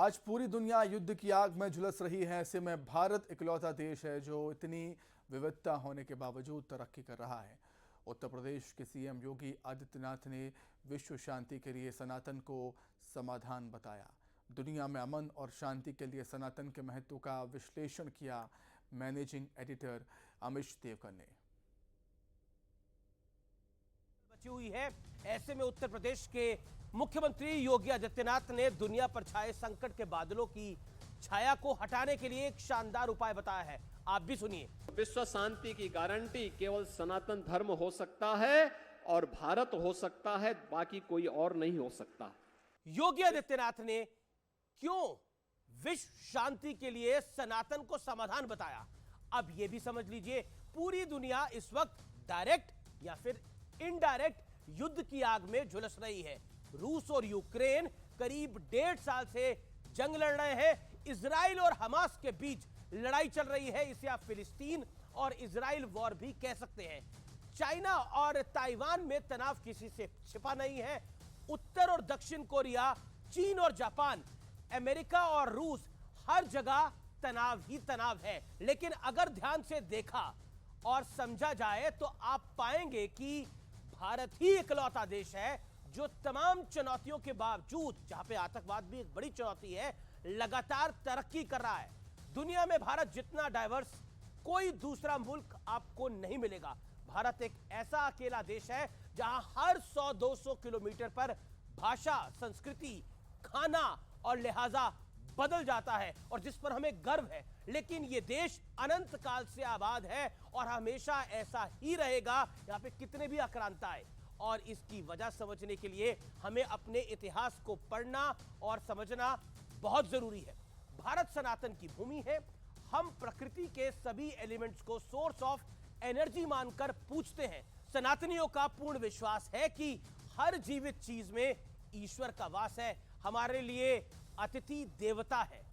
आज पूरी दुनिया युद्ध की आग में झुलस रही है। ऐसे में भारत इकलौता देश है जो इतनी विविधता होने के बावजूद तरक्की कर रहा है। उत्तर प्रदेश के सीएम योगी आदित्यनाथ ने विश्व शांति के लिए सनातन को समाधान बताया। दुनिया में अमन और शांति के लिए सनातन के महत्व का विश्लेषण किया मैनेजिंग एडिटर अमिश देवकर ने। बची हुई है। ऐसे में उत्तर प्रदेश के मुख्यमंत्री योगी आदित्यनाथ ने दुनिया पर छाए संकट के बादलों की छाया को हटाने के लिए एक शानदार उपाय बताया है। आप भी सुनिए। विश्व शांति की गारंटी केवल सनातन धर्म हो सकता है और भारत हो सकता है, बाकी कोई और नहीं हो सकता। योगी आदित्यनाथ ने क्यों विश्व शांति के लिए सनातन को समाधान बताया, अब यह भी समझ लीजिए। पूरी दुनिया इस वक्त डायरेक्ट या फिर इनडायरेक्ट युद्ध की आग में झुलस रही है। रूस और यूक्रेन करीब 1.5 साल से जंग लड़ रहे हैं। इजराइल और हमास के बीच लड़ाई चल रही है। इसे आप फिलिस्तीन और इजराइल वॉर भी कह सकते हैं। चाइना और ताइवान में तनाव किसी से छिपा नहीं है। उत्तर और दक्षिण कोरिया, चीन और जापान, अमेरिका और रूस, हर जगह तनाव ही तनाव है। लेकिन अगर ध्यान से देखा और समझा जाए तो आप पाएंगे कि भारत ही इकलौता देश है जो तमाम चुनौतियों के बावजूद, जहां पे आतंकवाद भी एक बड़ी चुनौती है, लगातार तरक्की कर रहा है। दुनिया में भारत जितना डाइवर्स कोई दूसरा मुल्क आपको नहीं मिलेगा। भारत एक ऐसा अकेला देश है जहां हर 100-200 किलोमीटर पर भाषा, संस्कृति, खाना और लिहाजा बदल जाता है और जिस पर हमें गर्व है। लेकिन यह देश अनंत काल से आबाद है और हमेशा ऐसा ही रहेगा। यहां पे कितने भी आक्रांता है और इसकी वजह समझने के लिए हमें अपने इतिहास को पढ़ना और समझना बहुत जरूरी है। भारत सनातन की भूमि है। हम प्रकृति के सभी एलिमेंट्स को सोर्स ऑफ एनर्जी मानकर पूजते हैं। सनातनियों का पूर्ण विश्वास है कि हर जीवित चीज में ईश्वर का वास है। हमारे लिए अतिथि देवता है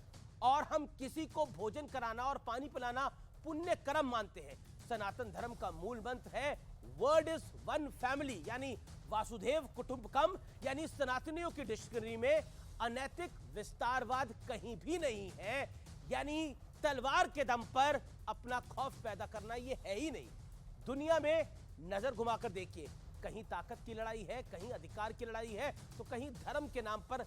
और हम किसी को भोजन कराना और पानी पिलाना पुण्य कर्म मानते हैं। सनातन धर्म का मूल मंत्र है वर्ड इज वन फैमिली, यानी वासुदेव कुटुंबकम। यानी सनातनियों की डिक्शनरी में अनैतिक विस्तारवाद कहीं भी नहीं है। यानी तलवार के दम पर अपना खौफ पैदा करना यह है ही नहीं। दुनिया में नजर घुमाकर देखिए, कहीं ताकत की लड़ाई है, कहीं अधिकार की लड़ाई है, तो कहीं धर्म के नाम पर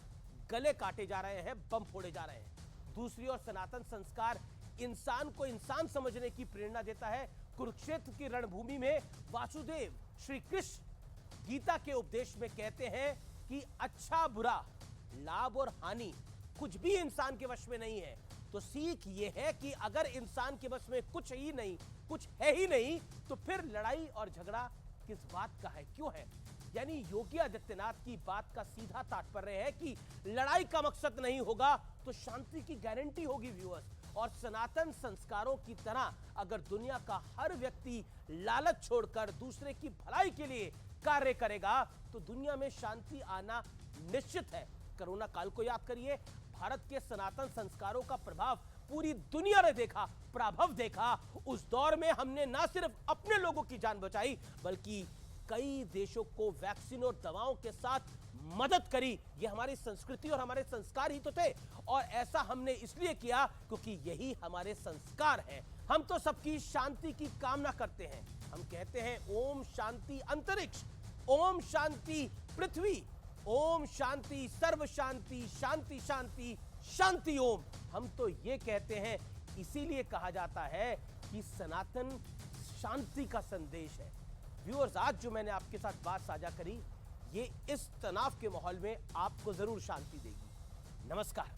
गले काटे जा रहे हैं, बम फोड़े जा रहे हैं। दूसरी ओर सनातन संस्कार इंसान को इंसान समझने की प्रेरणा देता है। कुरुक्षेत्र की रणभूमि में वासुदेव श्री कृष्ण गीता के उपदेश में कहते हैं कि अच्छा बुरा, लाभ और हानि कुछ भी इंसान के वश में नहीं है। तो सीख यह है कि अगर इंसान के वश में कुछ ही नहीं, कुछ है ही नहीं, तो फिर लड़ाई और झगड़ा किस बात का है, क्यों है। यानी योगी आदित्यनाथ की बात का सीधा तात्पर्य है कि लड़ाई का मकसद नहीं होगा तो शांति की गारंटी होगी व्यूअर्स। और सनातन संस्कारों की तरह अगर दुनिया का हर व्यक्ति लालच छोड़कर दूसरे की भलाई के लिए कार्य करेगा तो दुनिया में शांति आना निश्चित है। कोरोना काल को याद करिए, भारत के सनातन संस्कारों का प्रभाव पूरी दुनिया ने देखा, प्रभाव देखा। उस दौर में हमने न सिर्फ अपने लोगों की जान बचाई बल्कि कई देशों को वैक्सीन और दवाओं के साथ मदद करी। ये हमारी संस्कृति और हमारे संस्कार ही तो थे और ऐसा हमने इसलिए किया क्योंकि यही हमारे संस्कार हैं। हम तो सबकी शांति की कामना करते हैं। हम कहते हैं ओम शांति अंतरिक्ष, ओम शांति पृथ्वी, ओम शांति सर्व शांति, शांति शांति शांति ओम। हम तो ये कहते हैं, इसीलिए कहा जाता है कि सनातन शांति का संदेश है। व्यूअर्स, आज जो मैंने आपके साथ बात साझा करी, ये इस तनाव के माहौल में आपको जरूर शांति देगी। नमस्कार।